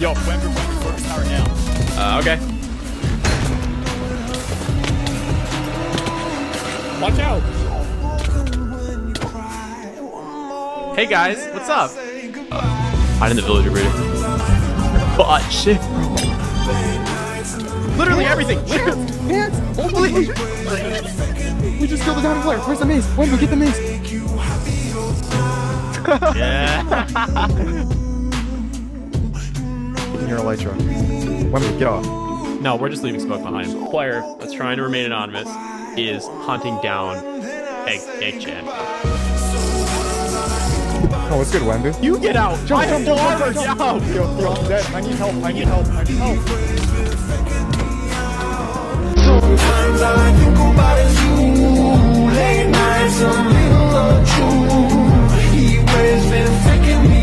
Yo, Wemmbu, focus power now. Okay. Watch out! Hey guys, what's up? Hide in the villager breeder. Oh shit, bro. Literally everything. Hands! Holy! We just killed the diamond player. Where's the mace? Wemmbu, get the mace. Yeah. You're a light truck. Wemmbu, get off. No, we're just leaving smoke behind. The player that's trying to remain anonymous is hunting down Egg Chan. Oh, what's good, Wemmbu? You get out! Jump, I jump, have jump, armor jump, down! Yo, I'm dead. I need help. I need help. I need help. Sometimes all I think about is you. Late nights, a middle of June. He waves been faking me.